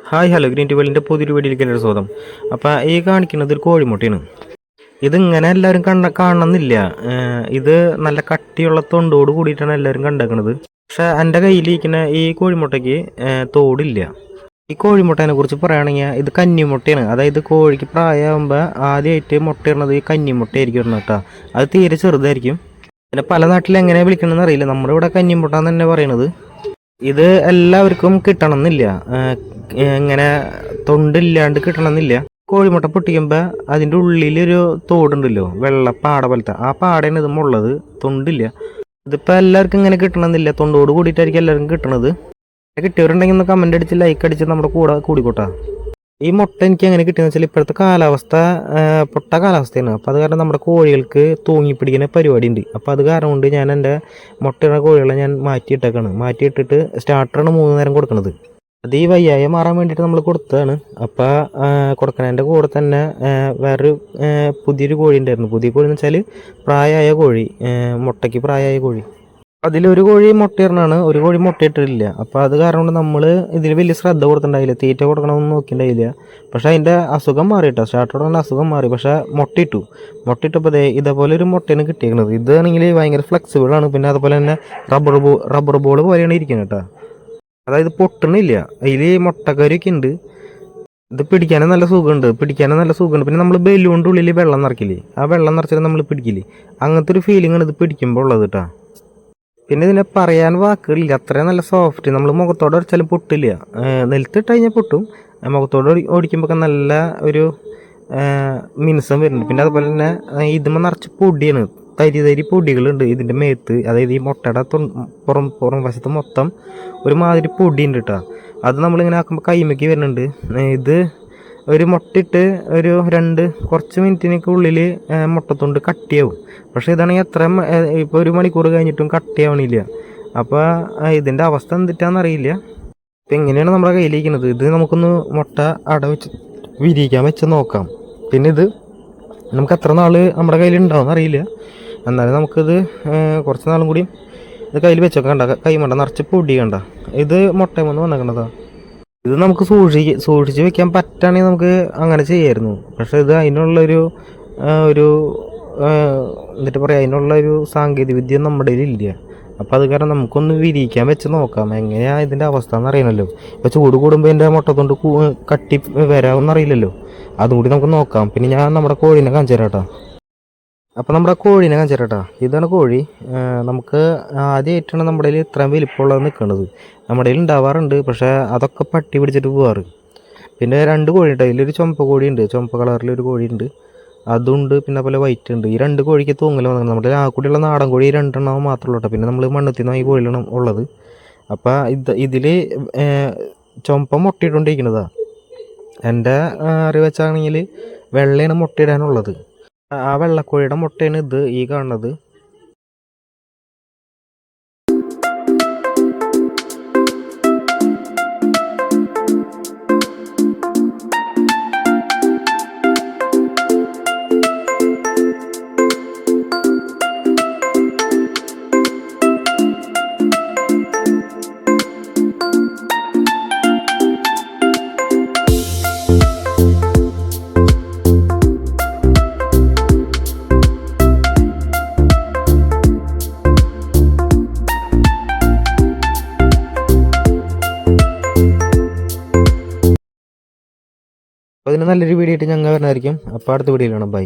Hi hello green T വേൾഡിൻ്റെ പുതിയൊരു വീഡിയോയിലേക്ക് എല്ലാവരും സ്വാഗതം. അപ്പോൾ ഈ കാണിക്കുന്നത് ഒരു കോഴിമുട്ടയാണ്. ഇതിങ്ങനെ എല്ലാവരും കാണണമെന്നില്ല. ഇത് നല്ല കട്ടിയുള്ള തൊണ്ടോട് കൂടിയിട്ടാണ് എല്ലാവരും കണ്ടേക്കണത്. പക്ഷേ എൻ്റെ കയ്യിലിരിക്കുന്ന ഈ കോഴിമുട്ടയ്ക്ക് തോടില്ല. ഈ കോഴിമുട്ടേനെ കുറിച്ച് പറയുകയാണെങ്കിൽ ഇത് കന്നിമുട്ടയാണ്. അതായത് കോഴിക്ക് പ്രായമാകുമ്പോൾ ആദ്യമായിട്ട് മുട്ടയിടുന്നത് ഈ കന്നിമുട്ടയായിരിക്കും ഇടുന്നത് കേട്ടോ. അത് തീരെ ചെറുതായിരിക്കും. പിന്നെ പല നാട്ടിൽ എങ്ങനെ വിളിക്കണമെന്ന് അറിയില്ല. നമ്മുടെ ഇവിടെ കന്നിമുട്ട എന്ന് തന്നെ പറയണത്. ഇത് എല്ലാവർക്കും കിട്ടണമെന്നില്ല. ഇങ്ങനെ തൊണ്ടില്ലാണ്ട് കിട്ടണമെന്നില്ല. കോഴിമുട്ട പൊട്ടിക്കുമ്പോൾ അതിൻ്റെ ഉള്ളിലൊരു തോടുണ്ടല്ലോ, വെള്ള പാട പോലത്തെ, ആ പാടയാണ് ഇത് ഉള്ളത്. തൊണ്ടില്ല. ഇതിപ്പോൾ എല്ലാവർക്കും ഇങ്ങനെ കിട്ടണമെന്നില്ല. തൊണ്ടോട് കൂടിയിട്ടായിരിക്കും എല്ലാവർക്കും കിട്ടണത്. കിട്ടിയവരുണ്ടെങ്കിൽ ഒന്ന് കമൻ്റ് അടിച്ച് ലൈക്ക് അടിച്ച് നമ്മുടെ കൂടെ കൂടിക്കോട്ടെ. ഈ മുട്ട എനിക്ക് എങ്ങനെ കിട്ടിയെന്ന് വെച്ചാൽ ഇപ്പോഴത്തെ കാലാവസ്ഥ പൊട്ട കാലാവസ്ഥയാണ്. അപ്പോൾ അത് കാരണം നമ്മുടെ കോഴികൾക്ക് തൂങ്ങിപ്പിടിക്കുന്ന പരിപാടി ഉണ്ട്. അപ്പോൾ അത് കാരണം കൊണ്ട് ഞാൻ എൻ്റെ മുട്ടയുടെ കോഴികളെ ഞാൻ മാറ്റിയിട്ടിട്ട് സ്റ്റാർട്ടറാണ് 3 നേരം കൊടുക്കുന്നത്. അത് ഈ വയ്യായ്മ മാറാൻ വേണ്ടിയിട്ട് നമ്മൾ കൊടുത്തതാണ്. അപ്പോൾ കൊടുക്കണതിൻ്റെ കൂടെ തന്നെ വേറൊരു പുതിയൊരു കോഴി ഉണ്ടായിരുന്നു. പുതിയ കോഴി എന്ന് വെച്ചാൽ പ്രായമായ കോഴി, മുട്ടയ്ക്ക് പ്രായമായ കോഴി. അതിലൊരു കോഴി മുട്ടയിടണാണ്, ഒരു കോഴി മുട്ടയിട്ടിട്ടില്ല. അപ്പോൾ അത് കാരണം കൊണ്ട് നമ്മൾ ഇതിൽ വലിയ ശ്രദ്ധ കൊടുത്തിട്ടുണ്ടായില്ല, തീറ്റ കൊടുക്കണമെന്ന് നോക്കിയിട്ടുണ്ടായില്ല. പക്ഷേ അതിൻ്റെ അസുഖം മാറി കേട്ടോ, സ്റ്റാർട്ടറുടെ അസുഖം മാറി. പക്ഷേ മുട്ടയിട്ടപ്പോൾ ഇതേപോലെ ഒരു മുട്ടയാണ് കിട്ടിയിരിക്കുന്നത്. ഇതാണെങ്കിൽ ഭയങ്കര ഫ്ലെക്സിബിളാണ്. പിന്നെ അതുപോലെ തന്നെ റബ്ബർ ബോൾ പോലെയാണ് ഇരിക്കുന്നത് കേട്ടോ. അതായത് പൊട്ടണില്ല. അതിൽ മുട്ടക്കറിയൊക്കെ ഉണ്ട്. ഇത് പിടിക്കാനും നല്ല സുഖമുണ്ട്. പിന്നെ നമ്മൾ ബലൂണിൻ്റെ ഉള്ളിൽ വെള്ളം നിറക്കില്ലേ, ആ വെള്ളം നിറച്ചിട്ട് നമ്മൾ പിടിക്കില്ലേ, അങ്ങനത്തെ ഒരു ഫീലിംഗാണ് ഇത് പിടിക്കുമ്പോൾ ഉള്ളത് കേട്ടോ. പിന്നെ ഇതിനെ പറയാൻ വാക്കുകളില്ല, അത്രയും നല്ല സോഫ്റ്റ്. നമ്മൾ മുഖത്തോടെ അടിച്ചാലും പൊട്ടില്ല. നിലത്തിട്ട് കഴിഞ്ഞാൽ പൊട്ടും. മുഖത്തോടെ ഓടിക്കുമ്പോൾ നല്ല ഒരു മിനുസം വരുന്നുണ്ട്. പിന്നെ അതുപോലെ തന്നെ ഇതുമ്പോൾ നിറച്ച് പൊടിയാണ്, തരി പൊടികളുണ്ട് ഇതിൻ്റെ മേത്ത്. അതായത് ഈ മുട്ടയുടെ പുറം വശത്ത് മൊത്തം ഒരുമാതിരി പൊടിയുണ്ട് കേട്ടോ. അത് നമ്മളിങ്ങനെ ആക്കുമ്പോൾ കൈമയ്ക്ക് വരുന്നുണ്ട്. ഇത് ഒരു മുട്ടയിട്ട് കുറച്ച് മിനിറ്റിനൊക്കെ ഉള്ളിൽ മുട്ടത്തൊണ്ട് കട്ടിയാവും. പക്ഷേ ഇതാണെങ്കിൽ ഇപ്പോൾ 1 മണിക്കൂർ കഴിഞ്ഞിട്ടും കട്ടിയാവണില്ല. അപ്പോൾ ഇതിൻ്റെ അവസ്ഥ എന്തിട്ടാണെന്നറിയില്ല. ഇപ്പം എങ്ങനെയാണ് നമ്മുടെ കയ്യിലിരിക്കുന്നത്. ഇത് നമുക്കൊന്ന് മുട്ട വിരിയിക്കാൻ വെച്ച് നോക്കാം. പിന്നെ ഇത് നമുക്ക് എത്ര നാൾ നമ്മുടെ കയ്യിലുണ്ടാവുമെന്ന് അറിയില്ല. എന്നാലും നമുക്കിത് കുറച്ച് നാളും കൂടി ഇത് കയ്യിൽ വെച്ചൊക്കെ കണ്ട, കൈമണ്ട നിറച്ച് പൊടി കണ്ട. ഇത് മുട്ടയുമെന്ന് വന്നേക്കണതാണ്. ഇത് നമുക്ക് സൂക്ഷിച്ച് വെക്കാൻ പറ്റുകയാണെങ്കിൽ നമുക്ക് അങ്ങനെ ചെയ്യായിരുന്നു. പക്ഷേ ഇത് അതിനുള്ളൊരു അതിനുള്ളൊരു സാങ്കേതിക വിദ്യ നമ്മുടെ കയ്യിലില്ല. അപ്പോൾ അത് കാരണം നമുക്കൊന്ന് വിരിയിക്കാൻ വെച്ച് നോക്കാം എങ്ങനെയാണ് ഇതിൻ്റെ അവസ്ഥ എന്ന് അറിയണമല്ലോ. ഇപ്പോൾ ചൂട് കൂടുമ്പോൾ എൻ്റെ മുട്ടത്തൊണ്ട് കട്ടി വരാമെന്ന് അറിയില്ലല്ലോ. അതും കൂടി നമുക്ക് നോക്കാം. പിന്നെ ഞാൻ നമ്മുടെ കോഴീനെ കാണിച്ചു തരാം കേട്ടോ. ഇതാണ് കോഴി. നമുക്ക് ആദ്യമായിട്ടാണ് നമ്മുടെ കയ്യിൽ ഇത്രയും വലിപ്പമുള്ളത് നിൽക്കുന്നത്. നമ്മുടെ കയ്യിൽ ഉണ്ടാവാറുണ്ട്, പക്ഷേ അതൊക്കെ പട്ടി പിടിച്ചിട്ട് പോവാറ്. പിന്നെ 2 കോഴി ഉണ്ട്. അതിലൊരു ചുമപ്പ് കോഴിയുണ്ട്, ചുമപ്പ് കളറിലൊരു കോഴിയുണ്ട്, അതുണ്ട്. പിന്നെ അതുപോലെ വൈറ്റ് ഉണ്ട്. ഈ 2 കോഴിക്ക് തൂങ്ങൽ വന്നത്. നമ്മുടെ ആ കൂടിയുള്ള നാടൻ കോഴി 2 എണ്ണം മാത്രമേ ഉള്ളൂ. പിന്നെ നമ്മൾ മണ്ണുത്തിന്ന് ഈ കോഴികളാണ് ഉള്ളത്. അപ്പോൾ ഇതിൽ ചുമപ്പ മുട്ടയിട്ടുകൊണ്ടിരിക്കുന്നതാണ്. എൻ്റെ അറിവ് വെച്ചാണെങ്കിൽ വെള്ളയാണ് മുട്ടയിടാനുള്ളത്. ആ വെള്ളക്കോഴിയുടെ മുട്ടയാണ് ഈ കാണുന്നത്. അപ്പോൾ ഇതിന് നല്ലൊരു വീഡിയോ ആയിട്ട് ഞങ്ങൾ വരുന്നതായിരിക്കും. അപ്പോൾ അടുത്ത വീഡിയോയിലാണ്. ബൈ.